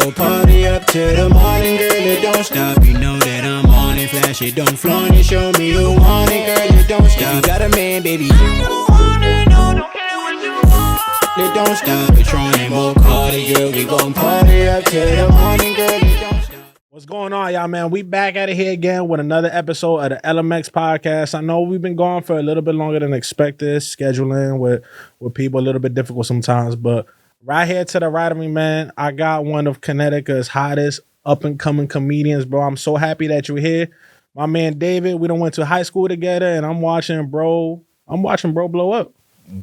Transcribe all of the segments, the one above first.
go party up till the morning, girl, it don't stop. You know that I'm on it, flash it, don't flaunt it. Show me you want it, girl, it don't stop. You got a man, baby, you want it, no, don't care what you want. It don't stop, Patron and more party, girl, we gon' party up till the morning, girl, it don't stop. What's going on, y'all, man? We back at it here again with another episode of the LMX Podcast. I know we've been going for a little bit longer than expected, scheduling with people a little bit difficult sometimes, but right here to the right of me, man, I got one of Connecticut's hottest up-and-coming comedians, bro. I'm so happy that you're here. My man David, we done went to high school together, and I'm watching bro blow up.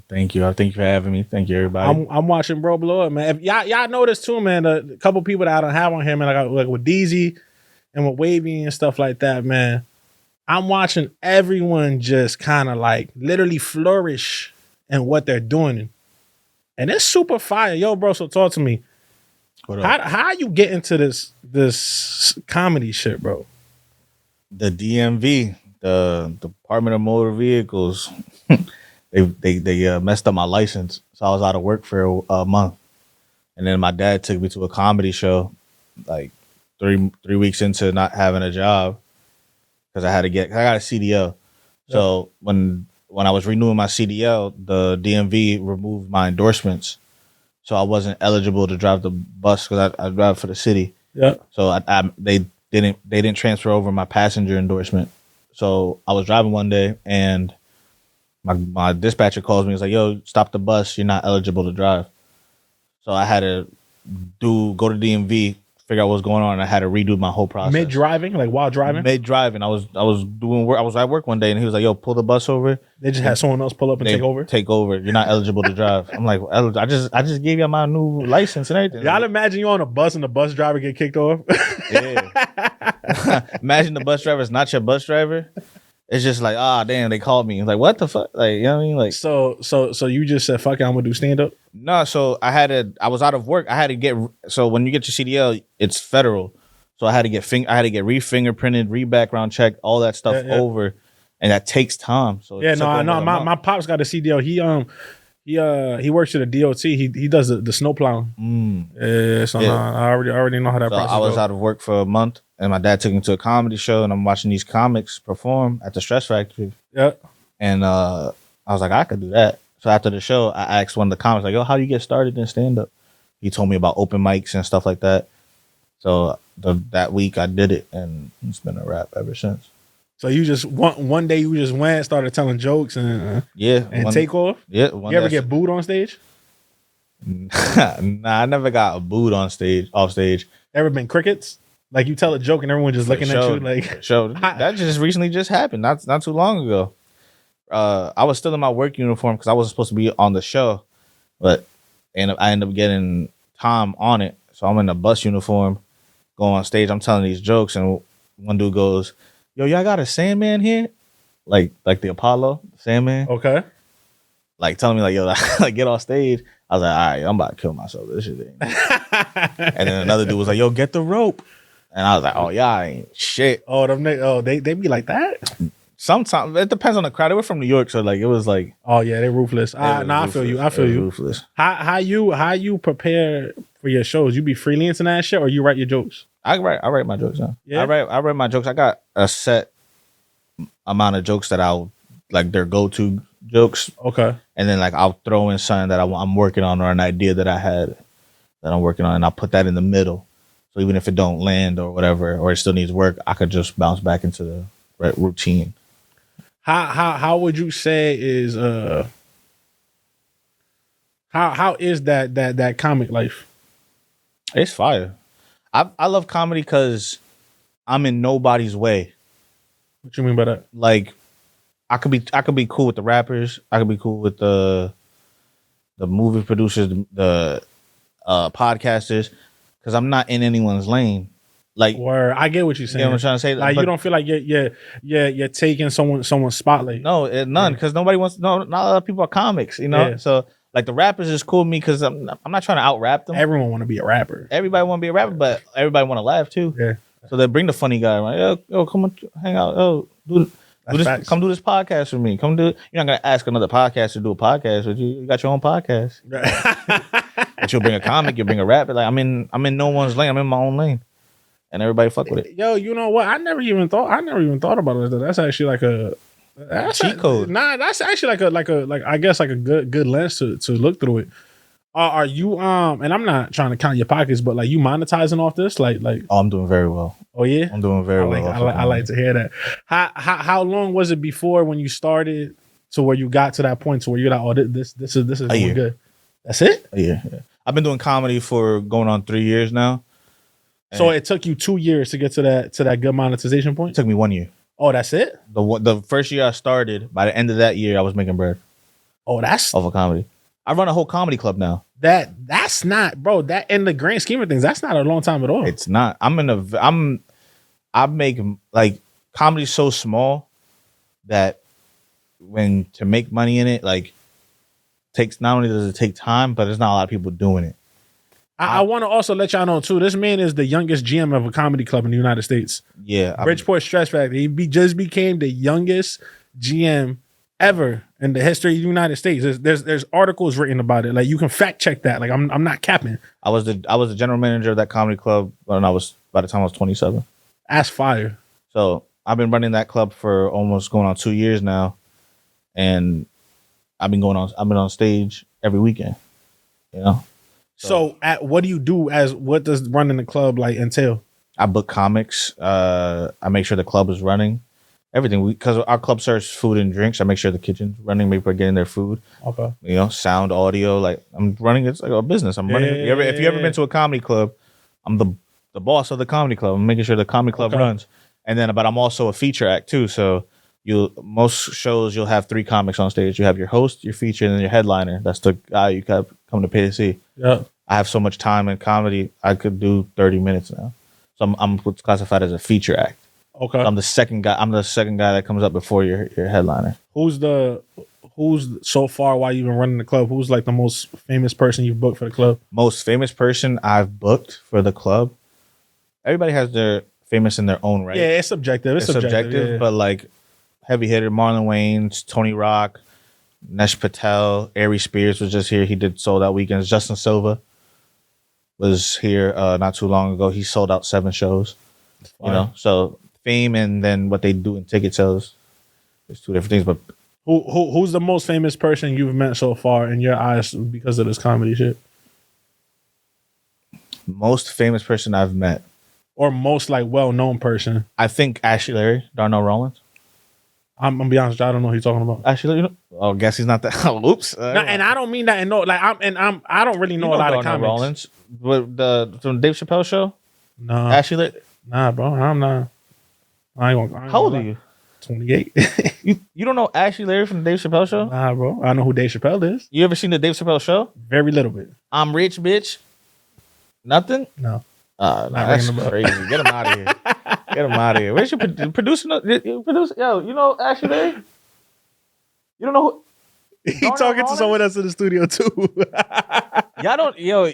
Thank you. Thank you for having me. Thank you, everybody. I'm watching bro blow up, man. If y'all know this too, man. The couple people that I don't have on here, man, like with Deezy and with Wavy and stuff like that, man. I'm watching everyone just kind of like literally flourish in what they're doing, and it's super fire, yo, bro. So talk to me. How you get into this comedy shit, bro? The DMV, the Department of Motor Vehicles. They messed up my license, so I was out of work for a month, and then my dad took me to a comedy show, like three weeks into not having a job, because I got a CDL. Yeah. So when I was renewing my CDL, the DMV removed my endorsements, so I wasn't eligible to drive the bus because I drive for the city. Yeah. So they didn't transfer over my passenger endorsement. So I was driving one day and my dispatcher calls me. He's like, "Yo, stop the bus. You're not eligible to drive." So I had to go to DMV, figure out what's going on. And I had to redo my whole process. Mid driving, like while driving. Mid driving, I was doing work. I was at work one day, and he was like, "Yo, pull the bus over." They just had someone else pull up and take over. Take over. You're not eligible to drive. I'm like, I just gave you my new license and everything. Y'all imagine you on a bus and the bus driver get kicked off. Yeah. Imagine the bus driver is not your bus driver. It's just like, damn, they called me. It's like, what the fuck? Like, you know what I mean? Like, so you just said, fuck it, I'm gonna do stand up? No, so I was out of work. I had to get, so when you get your CDL, it's federal. So I had to get re-fingerprinted, re-background checked, all that stuff over. And that takes time. So my pops got a CDL. He works at the DOT. He does the snow plowing. I already know how that process I was goes. out of work for a month, and my dad took me to a comedy show, and I'm watching these comics perform at the Stress Factory. Yeah. And I was like, I could do that. So after the show, I asked one of the comics, like, "Yo, how do you get started in stand-up?" He told me about open mics and stuff like that. So that week I did it, and it's been a wrap ever since. So you just one day you just went, started telling jokes and take off? Yeah. You ever get booed on stage? Nah, I never got booed off stage. Ever been crickets? Like you tell a joke and everyone just looking at you like. That just recently happened. Not too long ago. I was still in my work uniform because I wasn't supposed to be on the show, but I ended up getting time on it. So I'm in a bus uniform, going on stage. I'm telling these jokes, and one dude goes, "Yo, y'all got a Sandman here?" Like the Apollo Sandman. Okay. Like telling me like, "Yo, like get off stage." I was like, "All right, I'm about to kill myself. This shit ain't." And then another dude was like, "Yo, get the rope." And I was like, "Oh, y'all ain't shit." Oh, they be like that? Sometimes it depends on the crowd. They were from New York, so like it was like, oh yeah, they're ruthless. I feel you. Ruthless. How you prepare for your shows? You be freelancing that shit, or you write your jokes? I write my jokes now. Yeah. I write my jokes. I got a set amount of jokes that I'll like their go-to jokes. Okay. And then like I'll throw in something that I'm working on, or an idea that I had that I'm working on, and I'll put that in the middle. So even if it don't land or whatever, or it still needs work, I could just bounce back into the right routine. How would you say is how is that comic life? It's fire. I love comedy because I'm in nobody's way. What you mean by that? Like I could be cool with the rappers. I could be cool with the movie producers, the podcasters, because I'm not in anyone's lane. Like, where I get what you're saying. You know what I'm trying to say? Like, you don't feel like you're taking someone's spotlight. No, none, because nobody wants. No, not a lot of people are comics. You know, so like the rappers is cool with me because I'm not trying to out rap them. Everyone want to be a rapper. Everybody want to be a rapper, but everybody want to laugh too. Yeah. So they bring the funny guy. Like, yo, come on, hang out. Oh, come do this podcast with me. Come do it. You're not gonna ask another podcast to do a podcast with you. You got your own podcast. But you'll bring a comic, you'll bring a rapper. Like I'm in no one's lane. I'm in my own lane, and everybody fuck with it. Yo, you know what? I never even thought about it. That's actually like that's cheat code. Nah, that's actually like I guess like a good lens to look through it. Are you and I'm not trying to count your pockets, but like you monetizing off this? Like oh, I'm doing very well. Oh yeah, I'm doing very well. I like to hear that. How long was it before when you started to where you got to that point to where you're like, oh, this is going good? That's it. Yeah. I've been doing comedy for going on 3 years now. So it took you 2 years to get to that good monetization point. It took me 1 year. Oh, that's it. The first year I started, by the end of that year, I was making bread. Oh, that's off of comedy. I run a whole comedy club now. That's not, bro. That in the grand scheme of things, that's not a long time at all. It's not. I make like comedy's so small that when to make money in it, like takes not only does it take time, but there's not a lot of people doing it. I want to also let y'all know too. This man is the youngest GM of a comedy club in the United States. Yeah, Bridgeport Stress Factory. He just became the youngest GM ever in the history of the United States. There's articles written about it. Like you can fact check that. Like I'm not capping. I was the general manager of that comedy club by the time I was 27. That's fire. So I've been running that club for almost going on 2 years now, and I've been on stage every weekend. You know. So what do you do what does running the club like entail? I book comics. I make sure the club is running. Everything, because our club serves food and drinks. I make sure the kitchen's running, make people getting their food. Okay. You know, sound, audio. Like I'm running. It's like a business. I'm running. If you ever been to a comedy club, I'm the boss of the comedy club. I'm making sure the comedy club runs. And then, but I'm also a feature act too. So most shows you'll have 3 comics on stage. You have your host, your feature, and then your headliner. That's the guy you come to pay to see. Yeah. I have so much time in comedy. I could do 30 minutes now. So I'm classified as a feature act. Okay. So I'm the second guy. I'm the second guy that comes up before your headliner. Who's so far while you've been running the club? Who's like the most famous person you've booked for the club? Most famous person I've booked for the club. Everybody has their famous in their own right. Yeah, it's subjective. It's subjective. Yeah. But like heavy hitter, Marlon Wayne, Tony Rock, Nesh Patel, Ari Spears was just here. He did sold out weekends. Justin Silva was here not too long ago. He sold out 7 shows. You know, so fame and then what they do in ticket sales, there's 2 different things. But who's the most famous person you've met so far in your eyes because of this comedy shit? Most famous person I've met, or most like well-known person? I think Ashley Larry, Darnell Rollins. I'm gonna be honest with you, I don't know who you're talking about. Actually, you know, oh, guess he's not that. Oops. And I don't mean that. And I don't really know a lot of comics. Rollins, but from Dave Chappelle show. No, Ashley. Nah, bro, I'm not. I ain't gonna. How old are you? 28. you don't know Ashley Larry from the Dave Chappelle show? Nah, bro. I know who Dave Chappelle is. You ever seen the Dave Chappelle show? Very little bit. I'm rich, bitch. Nothing. No. That's crazy. Get him out of here. Get him out of here. Where's your producer? Yo, you know Ashley Larry? You don't know who? He talking to someone else in the studio too. Y'all don't, yo.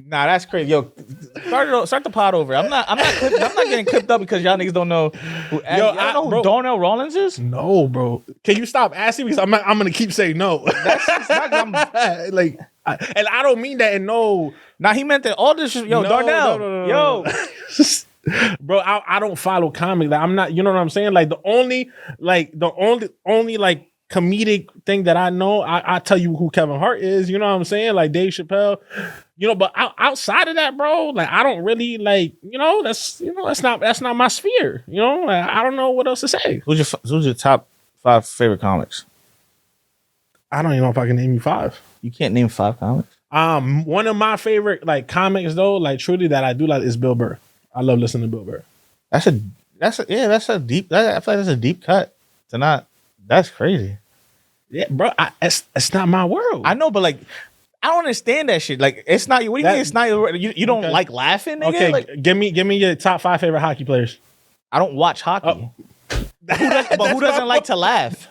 Nah, that's crazy. Yo, start the pod over. I'm not getting clipped up because y'all niggas don't know who. Y'all know who Darnell Rollins is? No, bro. Can you stop asking me? Because I'm gonna keep saying no. That's not, like, and I don't mean that in no. Nah, he meant that all this. Yo, no, Darnell. No. Yo. Bro, I don't follow comedy. Like, I'm not. You know what I'm saying? Like the only comedic thing that I know, I tell you who Kevin Hart is. You know what I'm saying? Like Dave Chappelle. You know, but outside of that, bro, like I don't really like. That's not my sphere. You know, like, I don't know what else to say. Who's your top 5 favorite comics? I don't even know if I can name you 5. You can't name 5 comics. One of my favorite like comics though, like truly that I do like is Bill Burr. I love listening to Bill Burr. That's a deep. I feel like that's a deep cut. That's crazy. Yeah, bro. It's not my world. I know, but like, I don't understand that shit. Like, it's not. What do you mean? It's not. You don't like laughing? Nigga? Okay, like, give me your top 5 favorite hockey players. I don't watch hockey. But who doesn't like to laugh?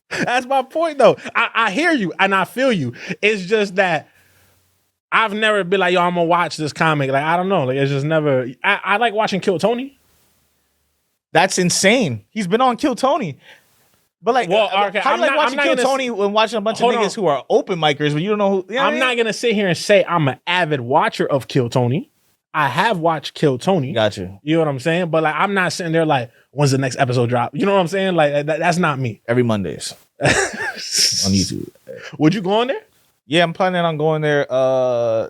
That's my point, though. I hear you and I feel you. It's just that I've never been like, yo, I'm gonna watch this comic. Like, I don't know. Like, it's just never. I like watching Kill Tony. That's insane. He's been on Kill Tony. But like, Well, okay, how I'm you like not- watching I'm Kill not gonna Tony when watching a bunch of Hold niggas on. who are open micers, but you don't know who. You know what I I'm mean? not gonna sit here and say I'm an avid watcher of Kill Tony. I have watched Kill Tony. Got you. You know what I'm saying? But like, I'm not sitting there like, when's the next episode drop? You know what I'm saying? Like, that's not me. Every Mondays on YouTube. Would you go on there? Yeah, I'm planning on going there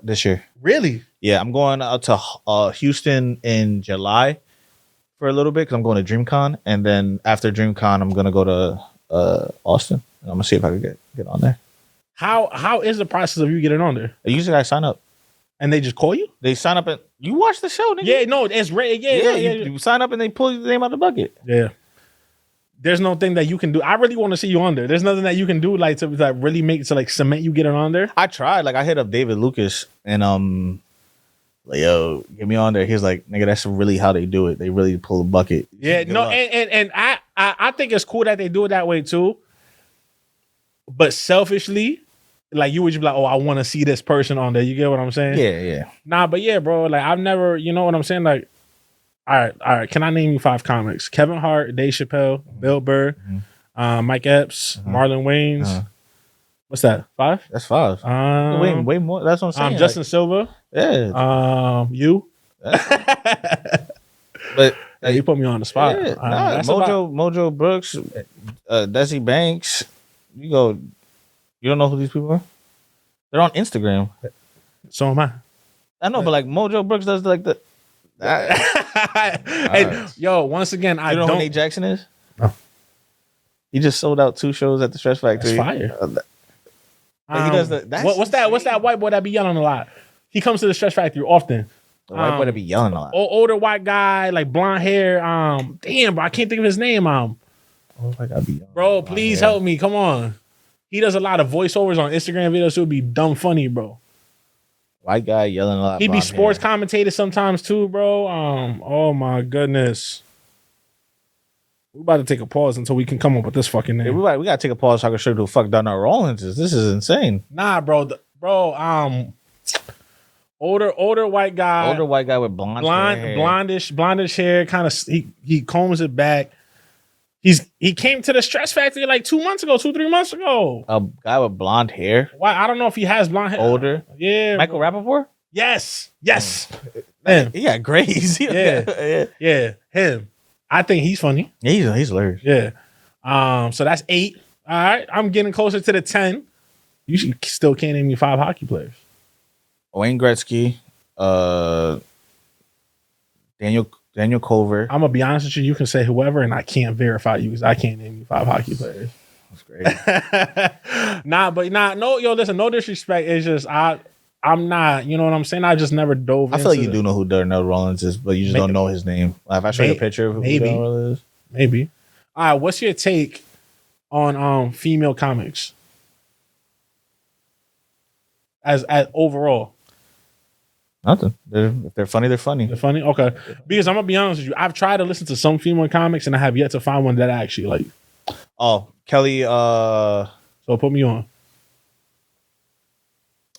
this year. Really? Yeah, I'm going out to Houston in July for a little bit because I'm going to DreamCon, and then after DreamCon, I'm gonna go to Austin, and I'm gonna see if I can get on there. How is the process of you getting on there? Usually, I sign up. And they just call you? They sign up and you watch the show, nigga. Yeah, no, it's yeah. You sign up and they pull your name out of the bucket. Yeah. There's no thing that you can do. I really want to see you on there. There's nothing that you can do like to like really make to like cement you getting on there. I tried. Like I hit up David Lucas and like, yo, get me on there. He's like, nigga, that's really how they do it. They really pull a bucket. Yeah, Good no, luck. and I think it's cool that they do it that way too. But selfishly, like you would just be like, oh, I want to see this person on there. You get what I'm saying? Yeah. Nah, but yeah, bro. Like I've never, you know what I'm saying? Like, all right. Can I name you 5 comics? Kevin Hart, Dave Chappelle, Bill Burr, Mike Epps, Marlon Wayans. What's that? 5? That's 5. Way more. That's what I'm saying. Justin Silva. Yeah. You. But Hey, you put me on the spot. yeah, That's Mojo Brooks, Desi Banks. You don't know who these people are? They're on Instagram. So am I. I know, but like Mojo Brooks does like the. Hey, yo, once again, I You know don't. who Nate Jackson is? No. He just sold out 2 shows at the Stress Factory. That's fire. He does the. What's that white boy that be yelling a lot? He comes to the Stress Factory often. The white boy to be yelling a lot. Older white guy, like blonde hair. Damn, bro, I can't think of his name. Bro, please help me. Come on. He does a lot of voiceovers on Instagram videos. So it would be dumb funny, bro. White guy yelling a lot. He be blonde sports hair. commentator sometimes too, bro. Oh my goodness. We're about to take a pause until we can come up with this fucking name. Yeah, we gotta take a pause so I can show you who the fuck Darnell Rollins is. This is insane. Nah, bro. Older white guy. Older white guy with blondish hair. Kind of he combs it back. He came to the Stress Factory like 3 months ago. A guy with blonde hair. Why? I don't know if he has blonde hair. Older. Yeah. Michael Rappaport? Yes. Man. He got grays. Yeah. Him. I think he's funny. Yeah, he's hilarious. Yeah. So that's 8. All right. I'm getting closer to the 10. You still can't name me 5 hockey players. Wayne Gretzky, Daniel Culver. I'm gonna be honest with you. You can say whoever, and I can't verify you because I can't name you 5 hockey players. That's great. Listen, no disrespect. It's just I'm not. You know what I'm saying? I just never dove. I feel like you do know who Darnell Rollins is, but you just don't know his name. Like if I show you a picture of who Darnell Rollins is, maybe. All right. What's your take on female comics as overall? nothing. If they're funny, they're funny. They're funny? Okay. Because I'm going to be honest with you. I've tried to listen to some female comics and I have yet to find one that I actually like. Oh, Kelly. So put me on.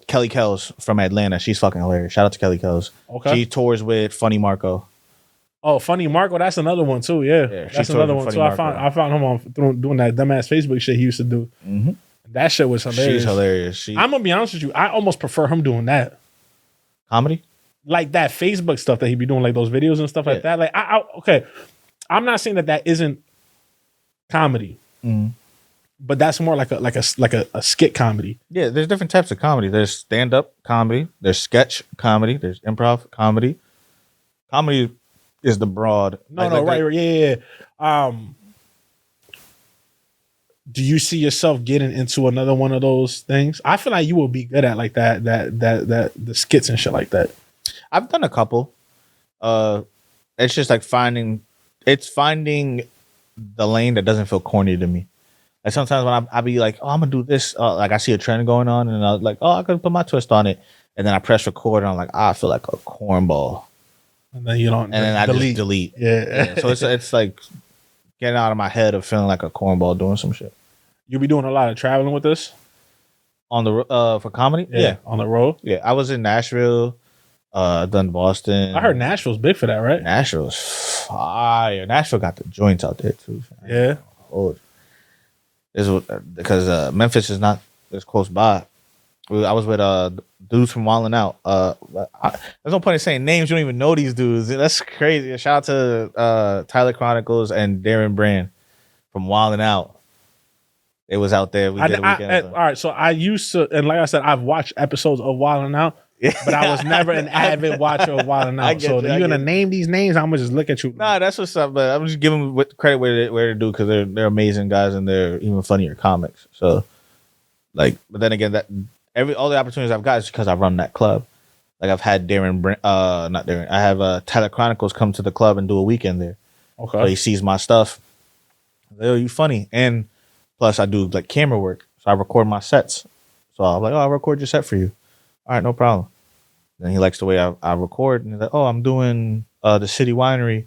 Kelly Kells from Atlanta. She's fucking hilarious. Shout out to Kelly Kells. Okay. She tours with Funny Marco. Oh, Funny Marco. That's another one too. Yeah. That's another one too. I found him on doing that dumbass Facebook shit he used to do. Mm-hmm. That shit was hilarious. She's hilarious. I'm going to be honest with you. I almost prefer him doing that. Comedy? Like that Facebook stuff that he be doing, like those videos and stuff like that. Like, okay. I'm not saying that isn't comedy. Mm-hmm. But that's more like a skit comedy. Yeah, there's different types of comedy. There's stand-up comedy. There's sketch comedy. There's improv comedy. Comedy is the broad. Right. Yeah. Do you see yourself getting into another one of those things? I feel like you will be good at like that the skits and shit like that. I've done a couple. It's just like finding the lane that doesn't feel corny to me. Like sometimes when I be like, oh, I'm gonna do this, like I see a trend going on, and I was like, oh, I could put my twist on it, and then I press record, and I'm like, I feel like a cornball, and then you don't, and then I just delete. Yeah. So it's like getting out of my head of feeling like a cornball doing some shit. You'll be doing a lot of traveling with this on the for comedy. Yeah, on the road. Yeah, I was in Nashville. I've done Boston. I heard Nashville's big for that, right? Nashville's fire. Nashville got the joints out there too. Yeah. Because Memphis is not as close by. I was with dudes from Wildin' Out. There's no point in saying names. You don't even know these dudes. That's crazy. Shout out to Tyler Chronicles and Darren Brand from Wildin' Out. It was out there. We did a weekend. All right, so I used to, and like I said, I've watched episodes of Wildin' Out, but I was never an avid watcher of Wildin' Out. So you're gonna name these names? I'm gonna just look at you. Nah, that's what's up. But I'm just giving them credit where they do, because they're amazing guys and they're even funnier comics. So, like, but then again, all the opportunities I've got is because I run that club. Like, I've had not Darren. I have Tyler Chronicles come to the club and do a weekend there. Okay. So he sees my stuff. Like, oh, you funny. And plus I do like camera work. So I record my sets. So I'm like, oh, I'll record your set for you. All right, no problem. Then he likes the way I record. And he's like, oh, I'm doing the City Winery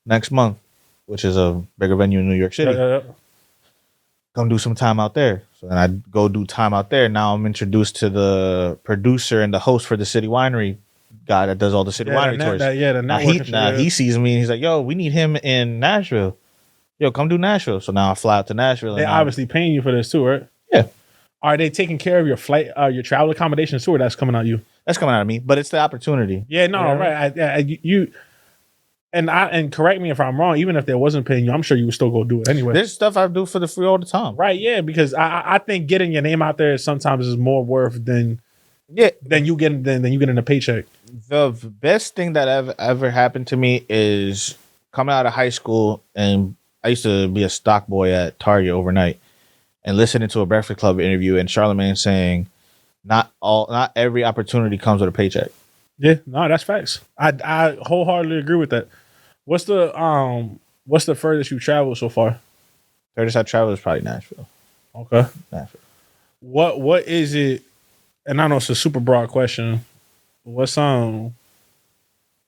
next month, which is a bigger venue in New York City. Yeah. Come do some time out there. So then I go do time out there. Now I'm introduced to the producer and the host for the City Winery guy that does all the City Winery tours. Now he sees me and he's like, yo, we need him in Nashville. Yo, come do Nashville. So now I fly out to Nashville. They're obviously paying you for this too, right? Yeah. Are they taking care of your flight, your travel accommodations too, or that's coming out of you? That's coming out of me, but it's the opportunity. Yeah, no, right. And correct me if I'm wrong. Even if they wasn't paying you, I'm sure you would still go do it anyway. There's stuff I do for the free all the time. Right? Yeah, because I think getting your name out there sometimes is more worth than you getting a paycheck. The best thing that ever happened to me is coming out of high school, and I used to be a stock boy at Target overnight, and listening to a Breakfast Club interview and Charlamagne saying, not every opportunity comes with a paycheck. Yeah, no, that's facts. I wholeheartedly agree with that. What's the furthest you traveled so far? Furthest I traveled is probably Nashville. Okay. Nashville. What is it? And I know it's a super broad question. What's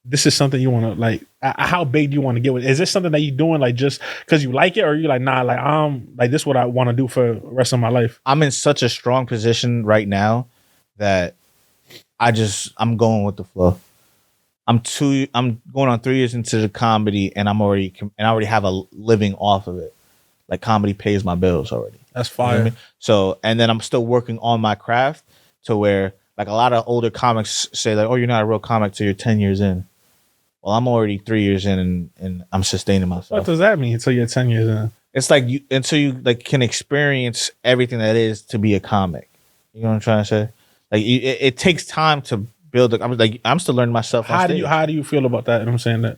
this is something you want to like? How big do you want to get with? Is this something that you're doing like just because you like it, or you like nah? Like this is what I want to do for the rest of my life. I'm in such a strong position right now that I'm going with the flow. I'm going on 3 years into the comedy, and I already have a living off of it. Like, comedy pays my bills already. That's fire. You know what I mean? So, and then I'm still working on my craft to where, like, a lot of older comics say like, oh, you're not a real comic till you're 10 years in. Well, I'm already 3 years in, and I'm sustaining myself. What does that mean until you're 10 years in? It's like until you like can experience everything that is to be a comic. You know what I'm trying to say? Like, it takes time to build. I'm still learning myself. How do you feel about that? And I'm saying that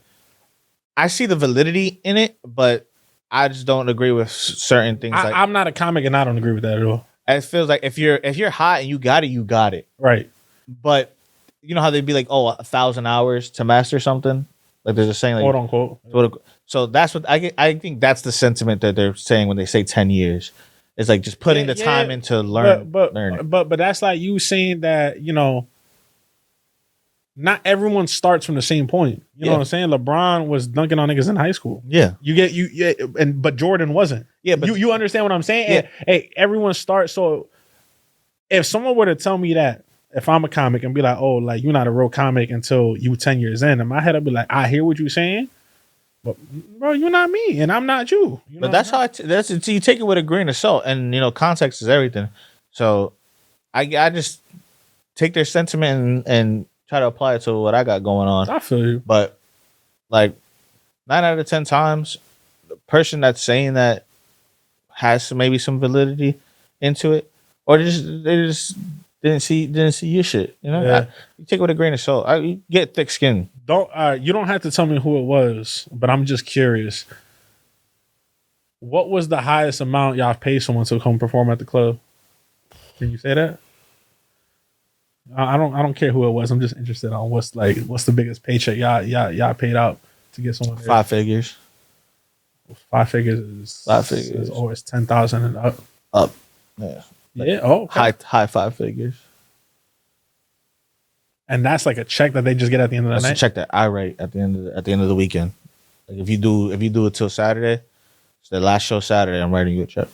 I see the validity in it, but I just don't agree with certain things. I'm not a comic, and I don't agree with that at all. It feels like if you're hot and you got it, right? But you know how they'd be like, 1,000 hours to master something. Like there's a saying, like, quote unquote. So that's what I think that's the sentiment that they're saying when they say 10 years. It's like just putting the time into learn. But that's like you saying that, not everyone starts from the same point. You know what I'm saying? LeBron was dunking on niggas in high school. Yeah. But Jordan wasn't. Yeah, but you understand what I'm saying? Yeah. And, hey, everyone starts. So if someone were to tell me that, if I'm a comic and be like, oh, like, you're not a real comic until you 10 years in my head, I'd be like, I hear what you're saying, but bro, you're not me and I'm not you. But that's how you take it with a grain of salt, and context is everything. So I just take their sentiment and try to apply it to what I got going on. I feel you. But like 9 out of 10 times, the person that's saying that has maybe some validity into it, or they just didn't see your shit. You take it with a grain of salt. You get thick skin. You don't have to tell me who it was, but I'm just curious. What was the highest amount y'all paid someone to come perform at the club? Can you say that? I don't care who it was. I'm just interested on what's the biggest paycheck y'all paid out to get someone there. 5 figures. 5 figures is 5 figures. Or it's 10,000 and up. Up. Yeah. Yeah. Oh, okay. High 5 figures. And that's like a check that they just get at the end of the night. That's a check that I write at the end of the weekend. Like if you do it till Saturday, it's the last show Saturday, I'm writing you a check.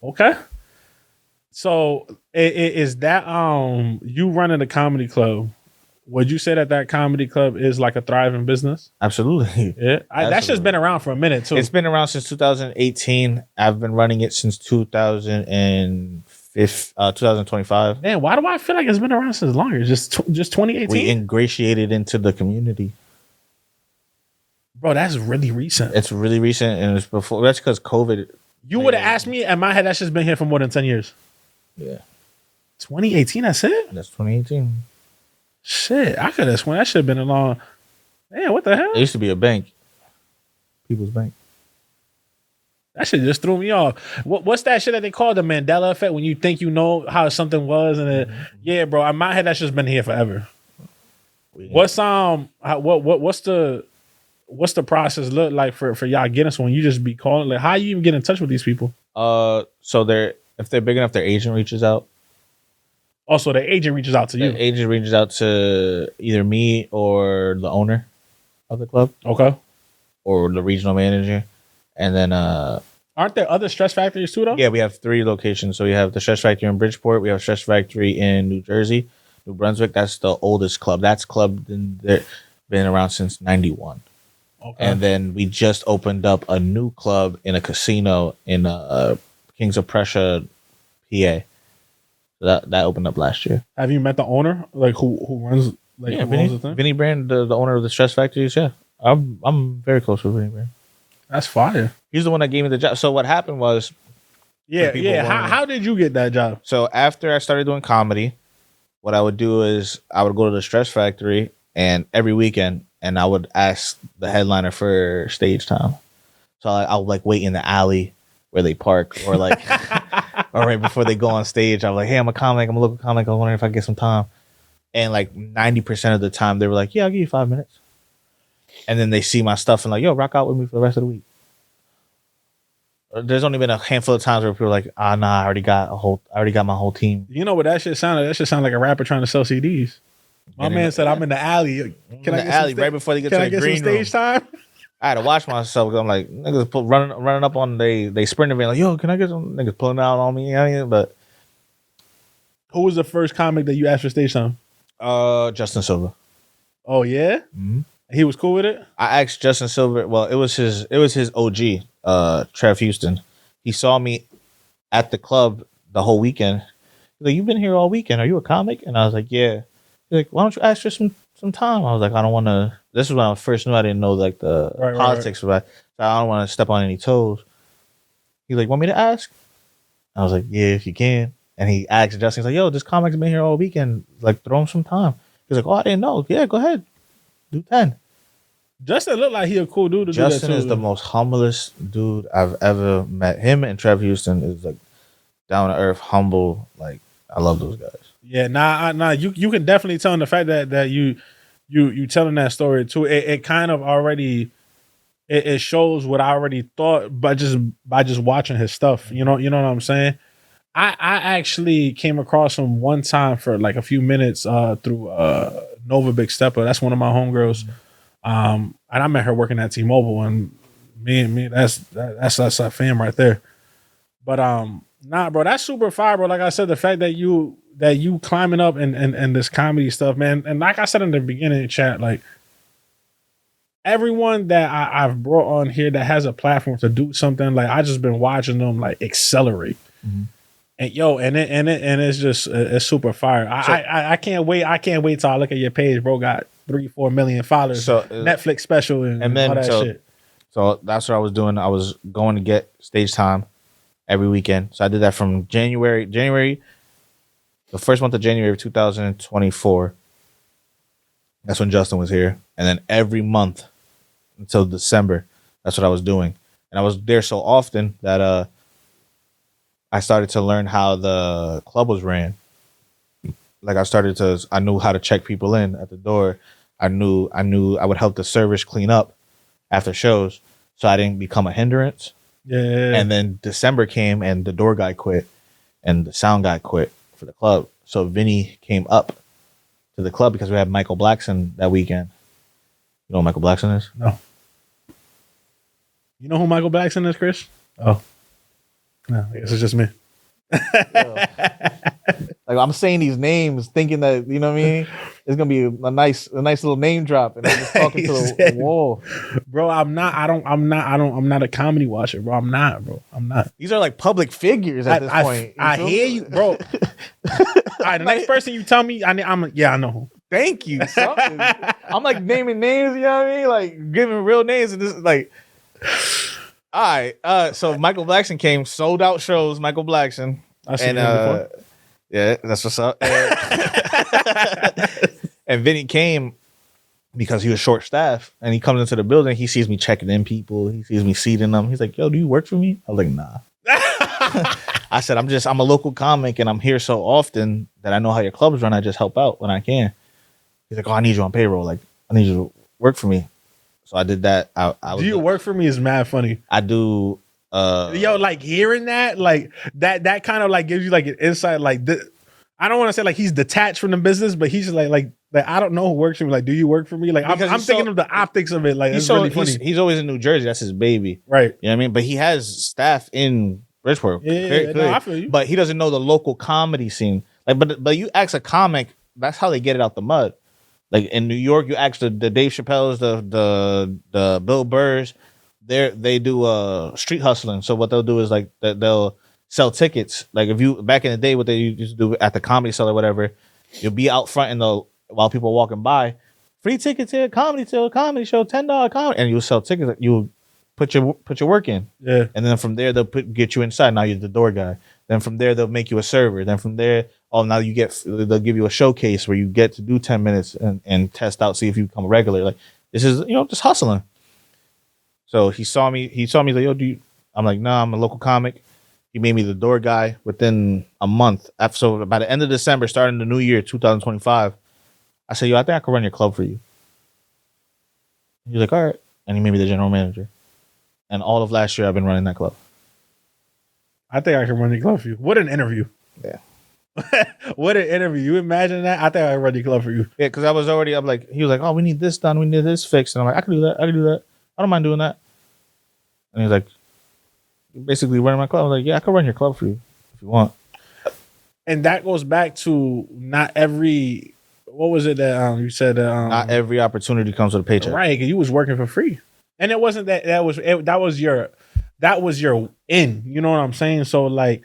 Okay. So is that you running a comedy club? would you say that comedy club is like a thriving business? Absolutely. Yeah, that's just been around for a minute too. It's been around since 2018. I've been running it since 2025. Man, why do I feel like it's been around since longer? Just 2018. We ingratiated into the community. Bro, that's really recent. It's really recent, and it's before. That's because COVID. You would have asked me, in my head, that's just been here for more than 10 years. Yeah. 2018, that's it? That's 2018. Shit, I could have sworn that should have been a long. Man, what the hell? It used to be a bank. People's Bank. That shit just threw me off. What's that shit that they call the Mandela effect when you think you know how something was and it, yeah, bro. In my head, that's just been here forever. What's the process look like for y'all getting someone? You just be calling, like, how you even get in touch with these people? So if they're big enough, their agent reaches out. Also, the agent reaches out to you. The agent reaches out to either me or the owner of the club. Okay. Or the regional manager. And then aren't there other Stress Factories too, though? Yeah, we have 3 locations. So we have the Stress Factory in Bridgeport, we have Stress Factory in New Jersey, New Brunswick. That's the oldest club. That's club been around since 91. Okay. And then we just opened up a new club in a casino in Kings of Prussia, PA. So that opened up last year. Have you met the owner? Like who runs? Like yeah, who owns the thing? Vinny Brand, the owner of the Stress Factories. Yeah, I'm very close with Vinny Brand. That's fire. He's the one that gave me the job. So what happened was, How did you get that job? So after I started doing comedy, what I would do is I would go to the Stress Factory and every weekend, and I would ask the headliner for stage time. So I would like wait in the alley where they park, or like, or right before they go on stage. I'm like, hey, I'm a comic. I'm a local comic. I'm wondering if I can get some time. And like 90% of the time, they were like, yeah, I'll give you 5 minutes. And then they see my stuff and like, yo, rock out with me for the rest of the week. There's only been a handful of times where people are like, nah, I already got my whole team. You know what that shit sounded? That shit sound like a rapper trying to sell CDs. My man said, I'm in the alley. Can I get alley right before they get to the green room? Stage time? I had to watch myself because I'm like, niggas running up on they sprinting van like, yo, can I get some niggas pulling out on me? But who was the first comic that you asked for stage time? Justin Silva. Oh yeah? Mm-hmm. He was cool with it? I asked Justin Silva. Well, it was his OG, Trev Houston. He saw me at the club the whole weekend. He's like, you've been here all weekend. Are you a comic? And I was like, yeah. He's like, why don't you ask for some time? I was like, I don't want to. This is when I first knew I didn't know like the politics of it. So I don't want to step on any toes. He's like, want me to ask? I was like, yeah, if you can. And he asked Justin, he's like, yo, this comic's been here all weekend. Like, throw him some time. He's like, oh, I didn't know. Yeah, go ahead. Do 10. Justin looked like he a cool dude to Justin do that too. Is the most humblest dude I've ever met. Him and Trev Houston is like down to earth, humble. Like, I love those guys. Yeah, nah. You can definitely tell in the fact that you telling that story too. It kind of already it shows what I already thought by just watching his stuff. You know what I'm saying? I actually came across him one time for like a few minutes through Nova Big Stepper. That's one of my homegirls. And I met her working at T-Mobile, and me, that's a fam right there. But nah, bro, that's super fire, bro. Like I said, the fact that you climbing up and this comedy stuff, man. And like I said in the beginning chat, like everyone that I've brought on here that has a platform to do something, like I just been watching them like accelerate. Mm-hmm. And it's just it's super fire. I can't wait. I can't wait till I look at your page, bro. Got 3-4 million followers. So Netflix special and then all that shit. So that's what I was doing. I was going to get stage time every weekend. So I did that from January, the first month of January of 2024. That's when Justin was here. And then every month until December, that's what I was doing. And I was there so often that I started to learn how the club was ran. Like I knew how to check people in at the door. I knew I would help the servers clean up after shows, so I didn't become a hindrance. Yeah. And then December came and the door guy quit and the sound guy quit for the club. So Vinny came up to the club because we had Michael Blackson that weekend. You know who Michael Blackson is? No. You know who Michael Blackson is, Chris? Oh. No, I guess it's just me. Like I'm saying these names thinking that, you know what I mean? it's gonna be a nice little name drop, and I'm just talking to the wall. Bro, I'm not a comedy watcher, bro. I'm not. These are like public figures at this point. I hear you, bro. All right, the next person you tell me, I know who. Thank you. I'm like naming names, you know what I mean? Like giving real names, and this is like, all right. So Michael Blackson came, sold out shows. Michael Blackson, I seen him before. Yeah, that's what's up. And Vinny came because he was short staffed, and he comes into the building. He sees me checking in people. He sees me seating them. He's like, "Yo, do you work for me?" I was like, "Nah." I said, I'm a local comic, and I'm here so often that I know how your clubs run. I just help out when I can. He's like, "Oh, I need you on payroll. Like, I need you to work for me." So I did that. Do you work for me is mad funny. I do. Yo, like hearing that, like that kind of like gives you like an insight. Like, I don't want to say like he's detached from the business, but he's just like I don't know who works for me. Like, do you work for me? Like, I'm thinking of the optics of it. Like, it's really funny. He's always in New Jersey. That's his baby, right? You know what I mean? But he has staff in Bridgeport. Yeah, no, I feel you. But he doesn't know the local comedy scene. Like, but you ask a comic, that's how they get it out the mud. Like in New York, you ask the Dave Chappelle's, the Bill Burrs, they do street hustling. So what they'll do is like they'll sell tickets. Like if you back in the day, what they used to do at the Comedy Cellar or whatever, you'll be out front while people are walking by, free tickets here, comedy show, $10 comedy, and you'll sell tickets. You put your work in, yeah, and then from there they'll get you inside. Now you're the door guy. Then from there they'll make you a server. Then from there, now they'll give you a showcase where you get to do 10 minutes and test out, see if you become a regular. Like this is just hustling. So he saw me. He's like, "Yo, I'm like, "Nah, I'm a local comic." He made me the door guy within a month. So by the end of December, starting the new year, 2025, I said, "Yo, I think I could run your club for you." He's like, "All right," and he made me the general manager. And all of last year, I've been running that club. I think I can run your club for you. What an interview! Yeah. What an interview. You imagine that? I think I can run your club for you. Yeah, because I'm like, he was like, "Oh, we need this done. We need this fixed." And I'm like, I can do that. I don't mind doing that. And he's like, basically running my club. I was like, "Yeah, I can run your club for you if you want." And that goes back to not every, what was it that you said? Not every opportunity comes with a paycheck. Right, because you was working for free. And it wasn't that was your in, you know what I'm saying? So like,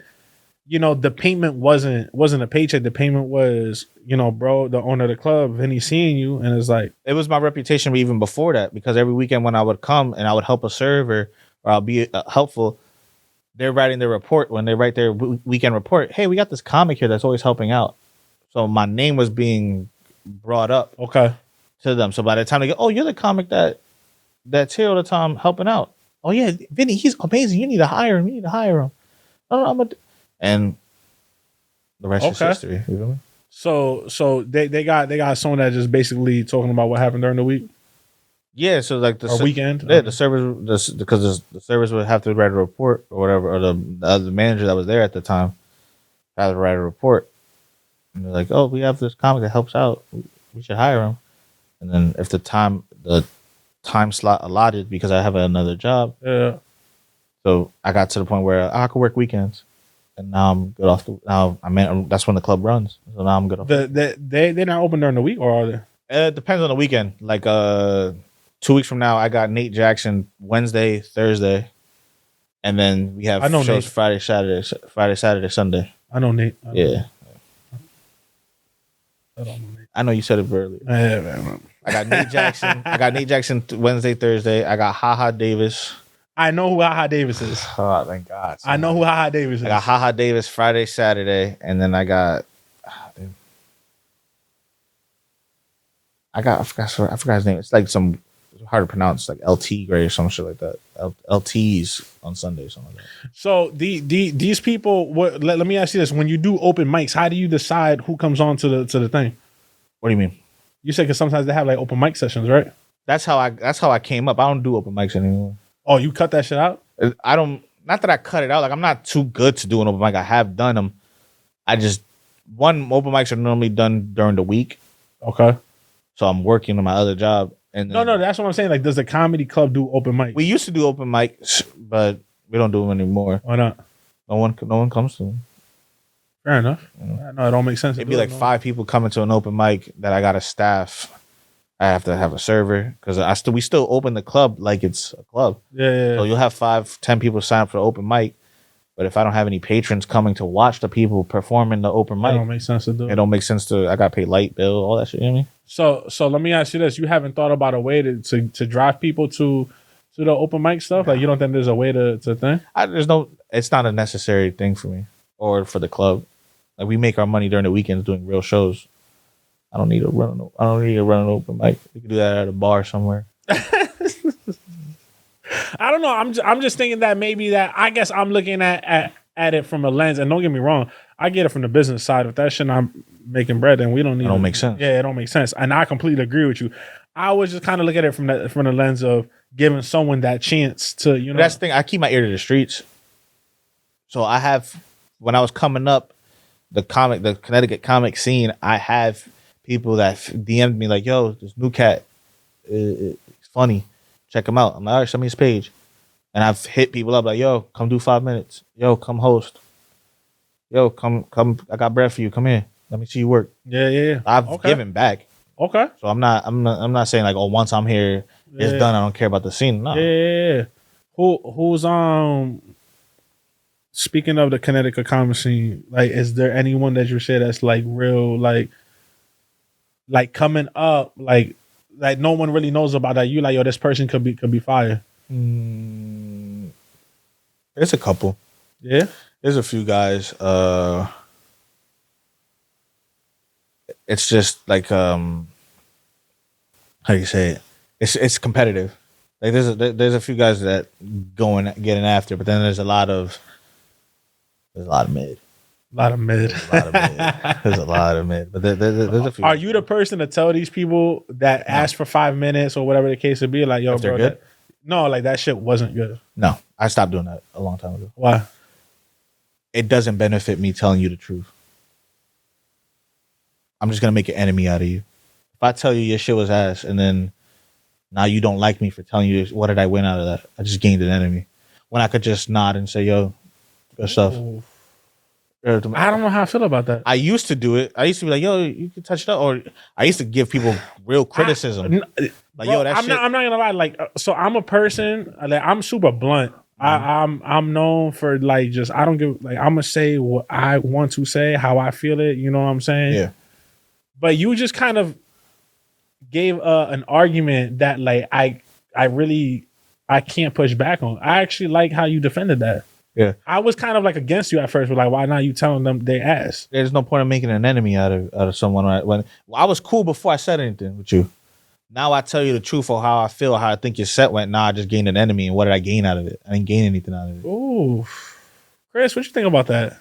the payment wasn't a paycheck. The payment was, bro, the owner of the club, and he's seeing you, and it's like, it was my reputation even before that, because every weekend when I would come and I would help a server or I'll be helpful, they're writing their report. When they write their weekend report, "Hey, we got this comic here that's always helping out." So my name was being brought up to them. So by the time they go, "Oh, you're the comic that's here all the time helping out. Oh yeah, Vinny, he's amazing. You need to hire him. Oh, and the rest is history. You feel me? So they got someone that just basically talking about what happened during the week. Yeah, so like the weekend. Yeah, the servers, because the servers would have to write a report or whatever, or the manager that was there at the time had to write a report. And they're like, "Oh, we have this comic that helps out. We should hire him." And then if the time slot allotted, because I have another job. Yeah. So I got to the point where I could work weekends, and now I'm good off. That's when the club runs. So now I'm good off. They're not open during the week, or are they? It depends on the weekend. Like 2 weeks from now, I got Nate Jackson Wednesday, Thursday, and then we have shows Nate. Friday, Saturday, Sunday. I know Nate. Yeah. I don't know Nate. I know you said it earlier. Yeah, man. I got Nate Jackson. Wednesday, Thursday. I got HaHa Davis. I know who HaHa Davis is. Oh, thank God. I know who HaHa Davis is. I got HaHa Davis Friday, Saturday, and then I forgot his name. It's like some hard to pronounce, like LT Gray or some shit like that. LTs on Sunday, something like that. So these people. Let me ask you this: when you do open mics, how do you decide who comes on to the thing? What do you mean? You said because sometimes they have like open mic sessions, right? That's how I came up. I don't do open mics anymore. Oh, you cut that shit out? I don't. Not that I cut it out. Like I'm not too good to do an open mic. I have done them. Open mics are normally done during the week. Okay. So I'm working on my other job. And no, that's what I'm saying. Like, does the comedy club do open mics? We used to do open mics, but we don't do them anymore. Why not? No one comes to them. Fair enough. No, it don't make sense. It'd be like 5 people coming to an open mic that I got a staff. I have to have a server because we still open the club like it's a club. Yeah. So you'll have 5-10 people sign up for the open mic. But if I don't have any patrons coming to watch the people performing the open mic, It don't make sense to do. It don't make sense to. I got to pay light bill, all that shit. You know what I mean? So let me ask you this: you haven't thought about a way to drive people to the open mic stuff? Like you don't think there's a way to thing? It's not a necessary thing for me or for the club. Like we make our money during the weekends doing real shows. I don't need to run an open mic. We can do that at a bar somewhere. I don't know. I'm just thinking that maybe that I guess I'm looking at it from a lens, and don't get me wrong, I get it from the business side. If that shit not making bread, then we don't need. It don't make sense. Yeah, it don't make sense, and I completely agree with you. I was just kind of look at it from the lens of giving someone that chance to, you know. That's the thing. I keep my ear to the streets. So I have, when I was coming up, the Connecticut comic scene, I have people that DM'd me like, "Yo, this new cat, it's funny. Check him out." I'm like, "All right, send me his page." And I've hit people up like, "Yo, come do 5 minutes. Yo, come host. Yo, come. I got bread for you. Come here. Let me see you work." Yeah. I've given back. Okay. So I'm not saying like, "Oh, once I'm here, it's done. I don't care about the scene." No. Yeah. Who's speaking of the Connecticut comic scene, like, is there anyone that you say that's like real, like coming up, like no one really knows about that? You like, yo, this person could be fire. There's a couple. Yeah. There's a few guys. It's just like how do you say it? It's competitive. Like there's a few guys that getting after, but then there's a lot of mid. A lot of mid. There's a lot of mid. But there's a few. Are you the person to tell these people that ask for 5 minutes or whatever the case would be, like, yo, if they're bro, good? No, like that shit wasn't good. No, I stopped doing that a long time ago. Why? It doesn't benefit me telling you the truth. I'm just gonna make an enemy out of you. If I tell you your shit was ass, and then now you don't like me for telling you this, what did I win out of that? I just gained an enemy. When I could just nod and say, "Yo, good stuff." Ooh. I don't know how I feel about that. I used to do it. I used to be like, "Yo, you can touch it up," or I used to give people real criticism. Like, bro, yo, that I'm shit. not gonna lie. Like, so I'm a person. Like, I'm super blunt. I'm known for like just I don't give like I'm gonna say what I want to say, how I feel it. You know what I'm saying? Yeah. But you just kind of gave an argument that like I can't push back on. I actually like how you defended that. Yeah. I was kind of like against you at first, but like, why not you telling them they ass? There's no point in making an enemy out of someone. When I was cool before I said anything with you. Now I tell you the truth of how I feel, how I think your set went. Now I just gained an enemy, and what did I gain out of it? I didn't gain anything out of it. Ooh, Chris, what you think about that?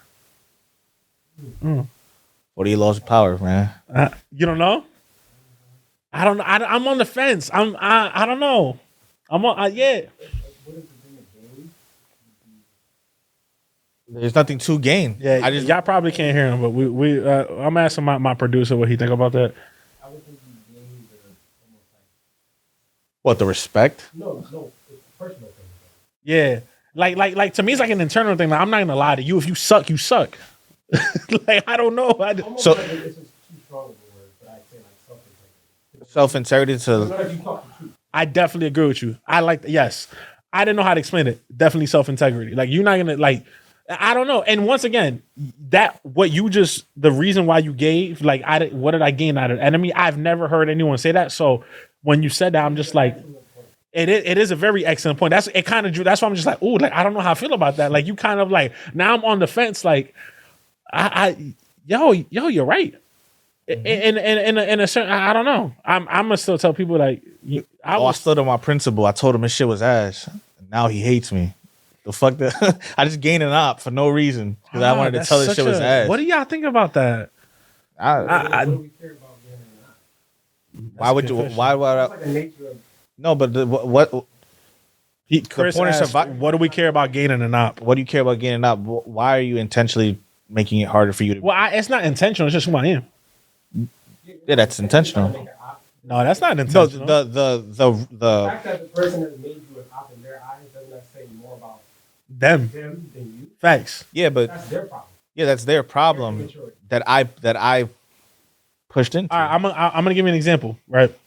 40 laws of power, man. You don't know? I don't know. I'm on the fence. I don't know. I'm on. Yeah. There's nothing to gain. Yeah. Y'all probably can't hear him, but we I'm asking my producer what he think about that. I would think you gain the almost like. What, the respect? No, it's a personal thing. Yeah. Like to me, it's like an internal thing. Like, I'm not gonna lie to you. If you suck, you suck. Like, I don't know. So like it's just too strong of a word, but I say like Self-integrity to. If you talk the truth. I definitely agree with you. I like yes. I didn't know how to explain it. Definitely self-integrity. Like, you're not gonna like. I don't know. And once again, the reason why you gave, like, what did I gain out of the enemy? I've never heard anyone say that. So when you said that, I'm just like, it is a very excellent point. That's why I'm just like, ooh, like, I don't know how I feel about that. Like, you kind of like, now I'm on the fence. Like, yo, you're right. In a certain, I don't know. I'm gonna still tell people like, I stood on my principle. I told him his shit was ass. Now he hates me. The fuck that? I just gained an op for no reason because I wanted to tell this shit was ass. What do y'all think about that? What do we care about getting or not? Why would you? Why would I? It's like the nature of. No, but what? Chris asked, what do we care about gaining an op? What do you care about gaining an op? Why are you intentionally making it harder for you to? Well, it's not intentional. It's just who I am. Yeah, that's intentional. No, that's not intentional. No, The fact that the person has made you an op in their eyes doesn't that say more about them than you? facts. Yeah, but That's their problem. Yeah, that's their problem that I pushed into. All right, I'm gonna give you an example, right?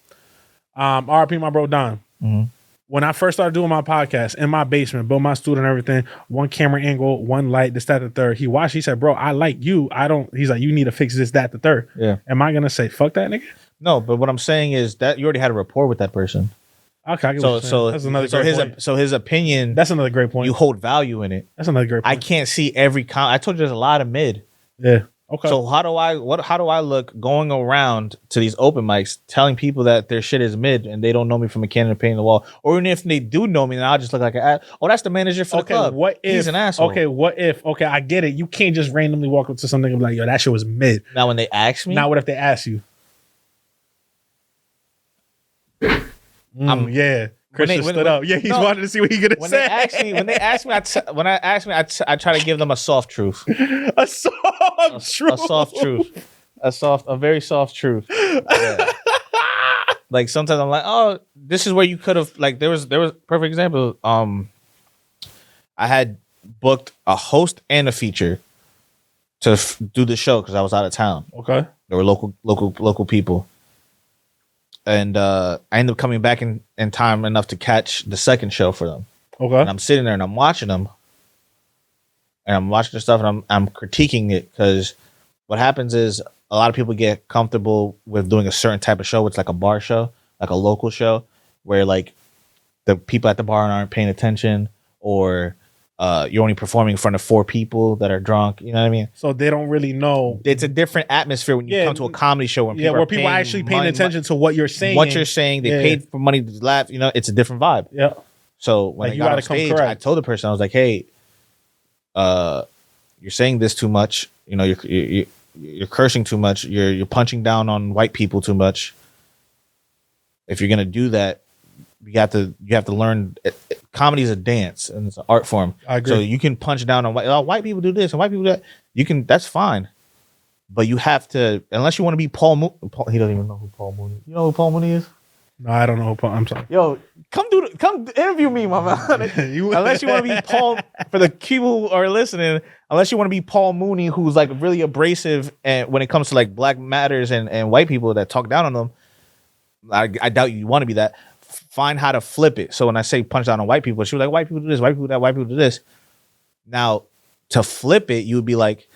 RP my bro Don. Mhm. When I first started doing my podcast in my basement, built my studio and everything, one camera angle, one light, this, that, the third. He watched, he said, bro, I like you. I don't, he's like, you need to fix this, that, the third. Yeah. Am I gonna say fuck that nigga? No, but what I'm saying is that you already had a rapport with that person. Okay, I get what you're saying. That's another great point. So his opinion, That's another great point. you hold value in it. That's another great I point. can't see every I told you there's a lot of mid. Yeah. Okay. So how do I look going around to these open mics telling people that their shit is mid and they don't know me from a can of paint in the wall? Or even if they do know me, then I'll just look like that's the manager for the club. What if he's an asshole? Okay, I get it. You can't just randomly walk up to something and be like, yo, that shit was mid. Now when they ask me, Now what if they ask you? Yeah. Christian stood up. Yeah, he's wanted to see what he's gonna when say. they ask me, I try to give them a soft truth. A soft truth. A soft truth. A very soft truth. Yeah. Like sometimes I'm like, oh, this is where you could have, like, there was perfect example. I had booked a host and a feature to do the show because I was out of town. Okay. There were local people. And I ended up coming back in time enough to catch the second show for them. Okay. And I'm sitting there and I'm watching them. And I'm watching their stuff and I'm critiquing it because what happens is a lot of people get comfortable with doing a certain type of show. It's like a bar show, like a local show, where like the people at the bar aren't paying attention, or you're only performing in front of 4 people that are drunk. You know what I mean? So they don't really know. It's a different atmosphere when you come to a comedy show. When where people are actually paying attention to what you're saying. What you're saying. They paid for money to laugh. You know, it's a different vibe. Yeah. So when Like, I you got gotta on come stage, correct. I told the person, I was like, hey, you're saying this too much. You know, you're cursing too much. You're punching down on white people too much. If you're gonna do that, you have to learn. Comedy is a dance and it's an art form. I agree. So you can punch down on white people do this and white people do that. You can. That's fine. But you have to, unless you want to be Paul Mooney. He doesn't even know who Paul Mooney. You know who Paul Mooney is? No, I don't know. I'm sorry. Yo, come interview me, my man. Unless you want to be Paul, for the people who are listening, unless you want to be Paul Mooney, who's like really abrasive and when it comes to like Black Matters and white people that talk down on them, I doubt you want to be that. Find how to flip it. So when I say punch down on white people, she was like, white people do this, white people do that, white people do this. Now, to flip it, you would be like,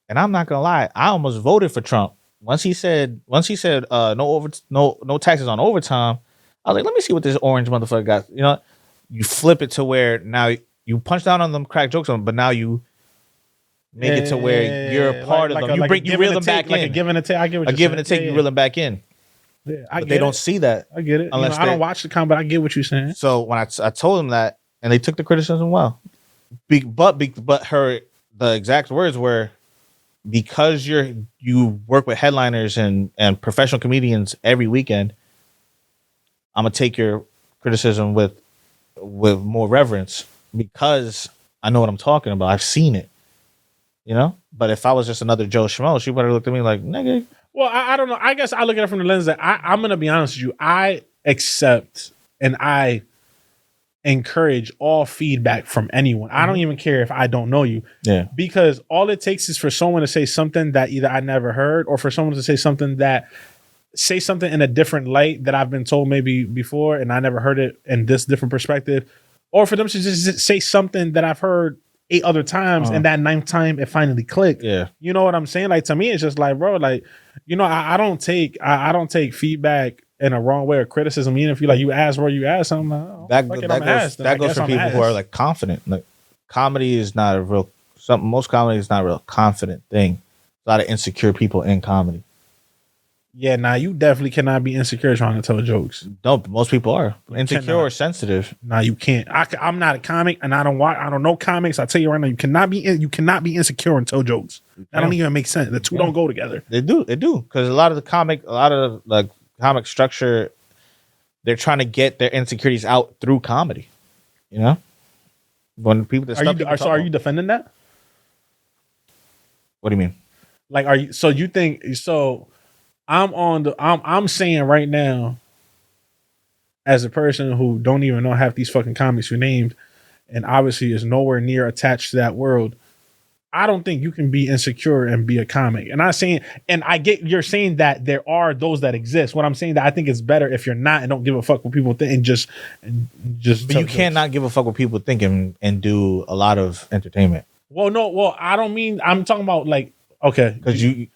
and I'm not gonna lie, I almost voted for Trump. Once he said no taxes on overtime, I was like, let me see what this orange motherfucker got. You know, you flip it to where now you punch down on them, crack jokes on them, but now you make it to where you're a part of them. You reel them back in. Like a give and a take. I get what you're saying. A give and a take, you reel them back in. Yeah, But they don't see that. I get it. Unless I don't watch the comment, but I get what you're saying. So when I told them that, and they took the criticism well, but the exact words were, because you work with headliners and professional comedians every weekend, I'm gonna take your criticism with more reverence because I know what I'm talking about. I've seen it, you know. But if I was just another Joe Schmo, she would have looked at me like, nigga. Well, I don't know. I guess I look at it from the lens that I'm gonna be honest with you. I accept and I encourage all feedback from anyone. I don't even care if I don't know you. Yeah. Because all it takes is for someone to say something that either I never heard, or for someone to say something in a different light that I've been told maybe before and I never heard it in this different perspective, or for them to just say something that I've heard 8 other times and that 9th time it finally clicked. Yeah. You know what I'm saying? Like, to me, it's just like, bro, like, you know, I don't take feedback in a wrong way or criticism. Even if you ask where you ask something, like, that goes for people who are like confident. Like, comedy is not most comedy is not a real confident thing. A lot of insecure people in comedy. Yeah, nah, you definitely cannot be insecure trying to tell jokes. No, most people are insecure or sensitive. Nah, you can't. I'm not a comic, and I don't know comics. I tell you right now, you cannot be insecure and tell jokes. That don't even make sense. The two don't go together. They do, because a lot of the comic structure, they're trying to get their insecurities out through comedy. You know, when people are you defending that? What do you mean? Like, are you? So you think so? I'm saying right now, as a person who don't even know half these fucking comics who named, and obviously is nowhere near attached to that world, I don't think you can be insecure and be a comic. And I'm saying, and I get you're saying that there are those that exist. What I'm saying that I think it's better if you're not and don't give a fuck what people think and just. But you can't not give a fuck what people think and do a lot of entertainment. Well, no, well, I don't mean I'm talking about like okay, because you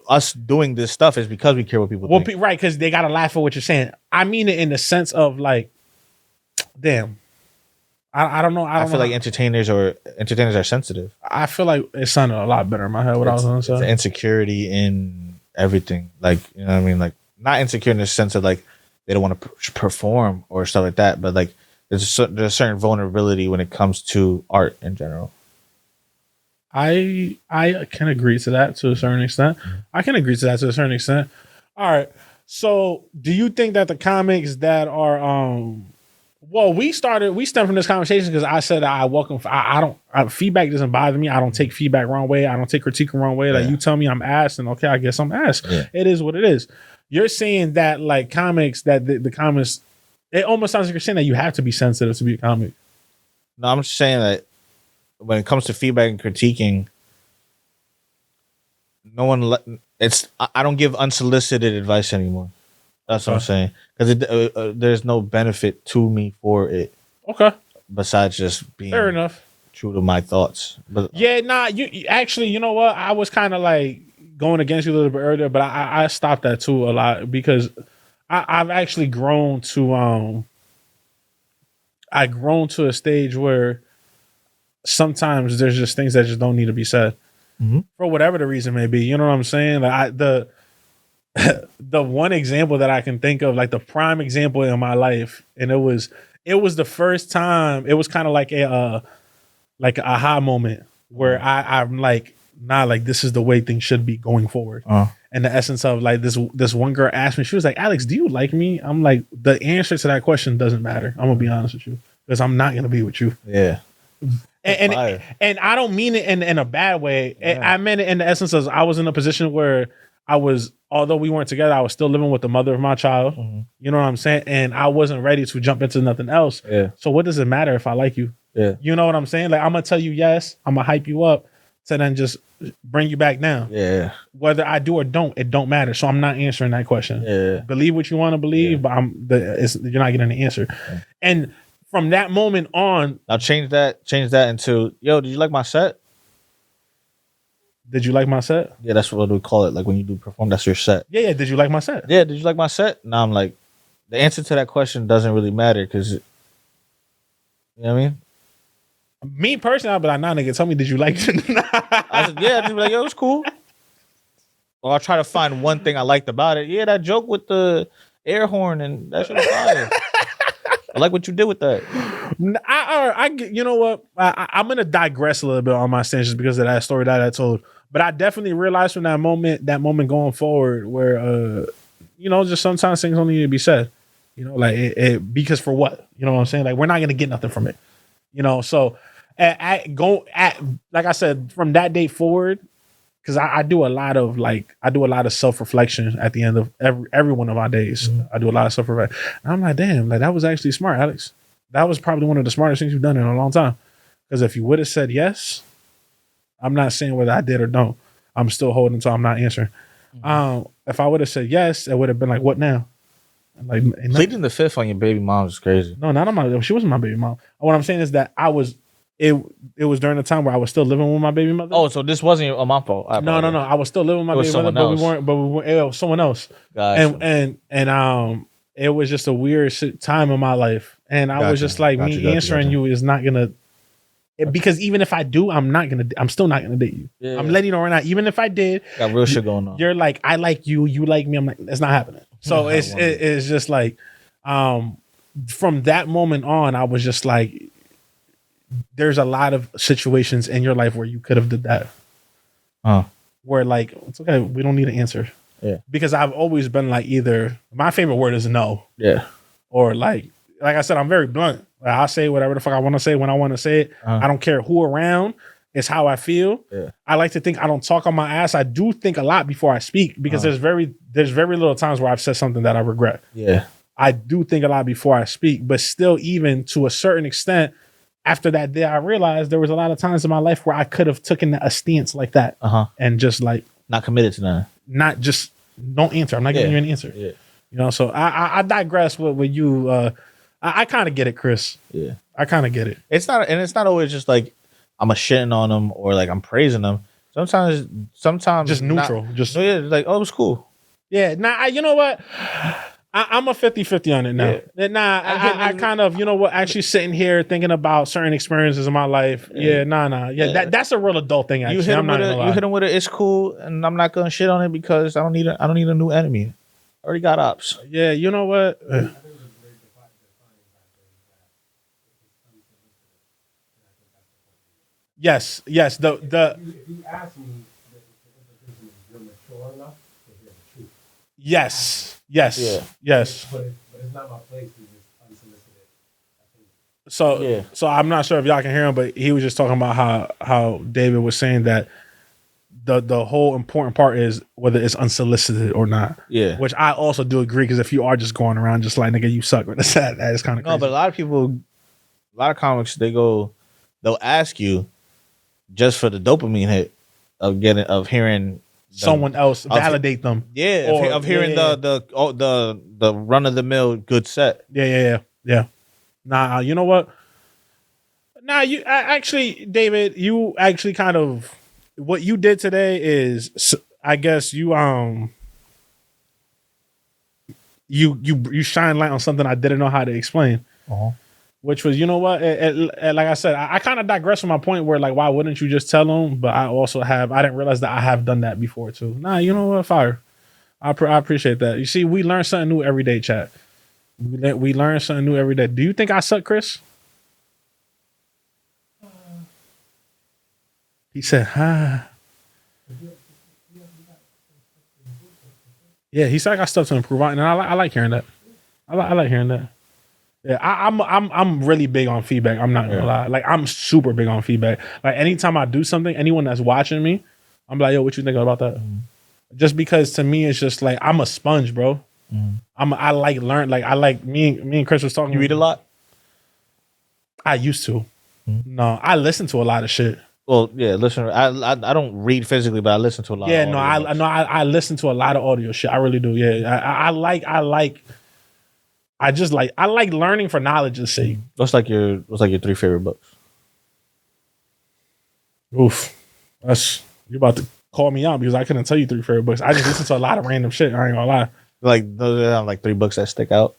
us doing this stuff is because we care what people think. Right? Because they gotta laugh at what you're saying. I mean it in the sense of like, damn. I don't know. I feel like entertainers are sensitive. I feel like it sounded a lot better in my head. What I was gonna say. It's insecurity in everything. Like, you know what I mean? Like, not insecure in the sense of like they don't want to perform or stuff like that, but like there's a certain vulnerability when it comes to art in general. I can agree to that to a certain extent. I can agree to that to a certain extent. All right. So, do you think that the comics that are well, we stemmed from this conversation because I said I welcome. Feedback doesn't bother me. I don't take feedback wrong way. I don't take critique wrong way. Like you tell me I'm ass, and okay, I guess I'm ass. Yeah. It is what it is. You're saying that like comics that the comics, it almost sounds like you're saying that you have to be sensitive to be a comic. No, I'm just saying that when it comes to feedback and critiquing, I don't give unsolicited advice anymore. That's what I'm saying. Because there's no benefit to me for it. Okay. Besides just being fair enough, true to my thoughts. But yeah, nah. You actually, you know what? I was kind of like going against you a little bit earlier, but I stopped that too a lot because I've actually grown to I grown to a stage where sometimes there's just things that just don't need to be said for whatever the reason may be. You know what I'm saying? Like the one example that I can think of, like the prime example in my life, and it was the first time. It was kind of like an aha moment where I'm like, nah, like this is the way things should be going forward. And the essence of like this one girl asked me, she was like, Alex, do you like me? I'm like, the answer to that question doesn't matter. I'm gonna be honest with you because I'm not gonna be with you. Yeah. And I don't mean it in a bad way. Yeah. I meant it in the essence of I was in a position where I was, although we weren't together, I was still living with the mother of my child. You know what I'm saying? And I wasn't ready to jump into nothing else. Yeah. So what does it matter if I like you? Yeah. You know what I'm saying? Like I'm gonna tell you yes, I'm gonna hype you up to then just bring you back down. Yeah. Whether I do or don't, it don't matter. So I'm not answering that question. Yeah. Believe what you want to believe, but you're not getting the answer. Yeah. And from that moment on, now change that into, yo, did you like my set? Did you like my set? Yeah, that's what we call it. Like when you do perform, that's your set. Yeah. Did you like my set? Yeah, did you like my set? Now I'm like, the answer to that question doesn't really matter because, you know what I mean? Me personally, I'd be like, nah, nigga, tell me, did you like it? I said, yeah, I'd be like, yo, it was cool. Or I'll try to find one thing I liked about it. Yeah, that joke with the air horn and that shit was fire. I like what you did with that. You know what? I'm gonna digress a little bit on my stance just because of that story that I told. But I definitely realized from that moment going forward, where just sometimes things don't need to be said. You know, like it because for what? You know what I'm saying? Like we're not gonna get nothing from it. You know, so like I said, from that day forward, because I do a lot of self-reflection at the end of every one of my days. I do a lot of self-reflection. And I'm like, damn, like that was actually smart, Alex. That was probably one of the smartest things you've done in a long time. Because if you would have said yes, I'm not saying whether I did or don't. I'm still holding until I'm not answering. If I would have said yes, it would have been like, what now? Like pleading the fifth on your baby mom is crazy. No, not on my. She wasn't my baby mom. What I'm saying is that I was. It was during the time where I was still living with my baby mother. Oh, so this wasn't a my fault. No. I was still living with my baby mother, but we weren't. But it was someone else. Gotcha. And it was just a weird time in my life, and I was just like, answering you is not gonna. Because even if I do, I'm still not gonna date you. Yeah. I'm letting you know right now. Even if I did, got real shit going on. You're like, I like you, you like me. I'm like, it's not happening. So it's just like, from that moment on, I was just like, there's a lot of situations in your life where you could have did that. Where like, it's okay, we don't need an answer. Yeah. Because I've always been like, either my favorite word is no. Yeah. Or like I said, I'm very blunt. Like, I'll say whatever the fuck I want to say when I want to say it. I don't care who around. It's how I feel. Yeah. I like to think I don't talk on my ass. I do think a lot before I speak because there's very little times where I've said something that I regret. Yeah. I do think a lot before I speak, but still, even to a certain extent, after that day, I realized there was a lot of times in my life where I could have taken a stance like that and just like not committed to nothing. Not just don't answer. I'm not giving you an answer. Yeah. You know, so I digress with you. I kind of get it, Chris. Yeah. I kind of get it. It's not always just like I'm a shitting on them or like I'm praising them. Sometimes Just neutral. like, oh, it was cool. Yeah. Nah, you know what? I'm a 50-50 on it now. Yeah. Nah, I kind of, you know what, actually sitting here thinking about certain experiences in my life. Yeah, nah. Yeah, that's a real adult thing, actually. You hit him with it, it's cool, and I'm not gonna shit on it because I don't need a new enemy. I already got ops. Yeah, you know what? Yes. If you ask me, the implication is you're mature enough to hear the truth. Yes. But it's not my place to just unsolicited. So I'm not sure if y'all can hear him, but he was just talking about how David was saying that the whole important part is whether it's unsolicited or not. Yeah. Which I also do agree, because if you are just going around just like, nigga, you suck, that is kind of crazy. No, but a lot of comics, they'll ask you just for the dopamine hit of hearing someone else validate them. Yeah, of hearing the run of the mill good set. Yeah. Nah, you know what? Nah, actually, David, you actually kind of, what you did today is, I guess you shine light on something I didn't know how to explain. Which was, you know what? Like I said, I kind of digress from my point where, like, why wouldn't you just tell them? But I didn't realize that I have done that before too. Nah, you know what? Fire. I appreciate that. You see, we learn something new every day, chat. We learn something new every day. Do you think I suck, Chris? He said, Yeah, he said I got stuff to improve on, and I like hearing that. I like hearing that. Yeah, I'm really big on feedback. I'm not gonna lie. Like, I'm super big on feedback. Like, anytime I do something, anyone that's watching me, I'm like, yo, what you think about that? Just because to me, it's just like, I'm a sponge, bro. I like learn. Like, I like me and Chris was talking. You read a lot? I used to. No, I listen to a lot of shit. Well, yeah, listen. I don't read physically, but I listen to a lot. Yeah, no, I listen to a lot of audio shit. I really do. Yeah, I like learning for knowledge's sake. What's like your 3 favorite books? Oof, you're about to call me out because I couldn't tell you 3 favorite books. I just listen to a lot of random shit. I ain't gonna lie. Like, those are like 3 books that stick out.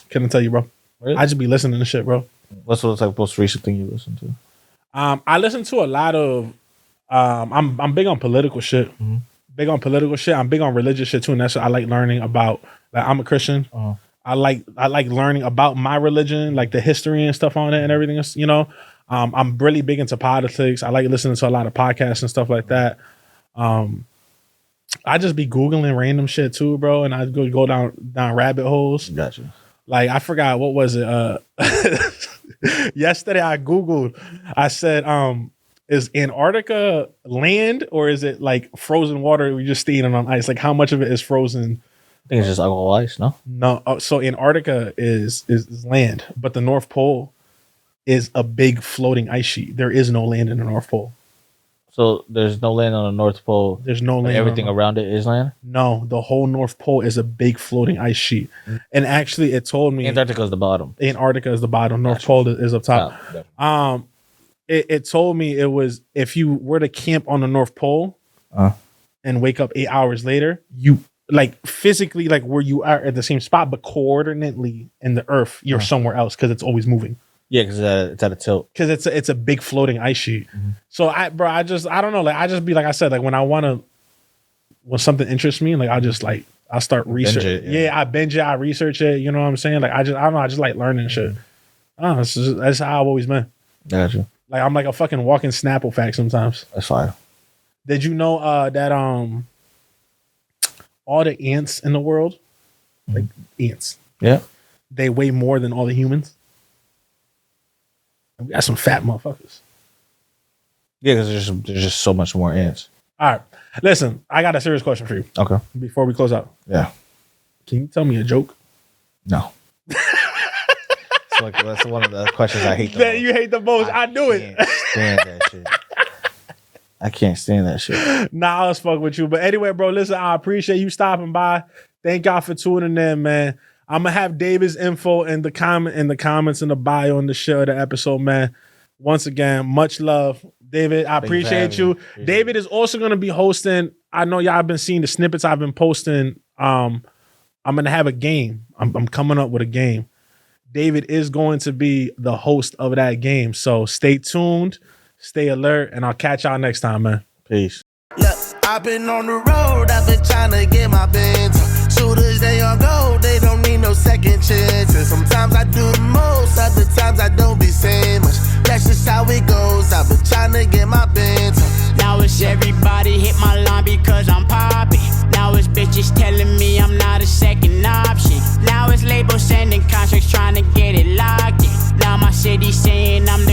Couldn't tell you, bro. Really? I just be listening to shit, bro. What's like the most recent thing you listen to? I listen to a lot of. I'm big on political shit. Big on political shit. I'm big on religious shit too, and that's what I like learning about. Like, I'm a Christian. I like learning about my religion, like the history and stuff on it and everything else, you know. I'm really big into politics. I like listening to a lot of podcasts and stuff like that. I just be Googling random shit too, bro, and I go down rabbit holes. Gotcha. Like, I forgot, what was it? Yesterday I Googled, I said, is Antarctica land or is it like frozen water we just staying on ice? Like, how much of it is frozen? I think it's just all ice, no? No, so Antarctica is land, but the North Pole is a big floating ice sheet. There is no land in the North Pole. So there's no land on the North Pole. There's no land. Everything around it is land? No, the whole North Pole is a big floating ice sheet. And actually, it told me Antarctica is the bottom. Antarctica is the bottom. North Pole is up top. It told me it was, if you were to camp on the North Pole and wake up 8 hours later, you, like, physically, like, where you are at the same spot, but coordinately in the earth, you're somewhere else because it's always moving. Yeah, because it's at a tilt. Because it's a big floating ice sheet. So I don't know. Like, I just be, like I said, like, when something interests me, like, I'll start research. I binge it. I research it. You know what I'm saying? Like, I don't know. I just like learning shit. That's how I've always been. Gotcha. Like, I'm like a fucking walking Snapple fact sometimes. That's fine. Did you know that all the ants in the world, like ants, they weigh more than all the humans? And we got some fat motherfuckers. Yeah, because there's just so much more ants. All right. Listen, I got a serious question for you. Okay. Before we close out. Yeah. Can you tell me a joke? No. That's one of the questions I hate the That most. you hate the most. I knew it. Can't stand that shit. I can't stand that shit. Nah, I was fucking with you. But anyway, bro, listen, I appreciate you stopping by. Thank y'all for tuning in, man. I'm gonna have David's info in the comments in the bio in the show, the episode, man. Once again, much love. David, I appreciate you. David is also gonna be hosting. I know y'all have been seeing the snippets I've been posting. I'm gonna have a game. I'm coming up with a game. David is going to be the host of that game. So stay tuned, stay alert, and I'll catch y'all next time, man. Peace. Look, I've been on the road, I've been trying to get my bins. Shooters, they on gold, they don't need no second chances. Sometimes I do the most, other times I don't be saying much. That's just how it goes, I've been trying to get my bins. Now it's everybody hit my line because I'm popping. Now it's bitches telling me I'm not a second option. Now it's labels sending contracts trying to get it locked in. Now my city saying I'm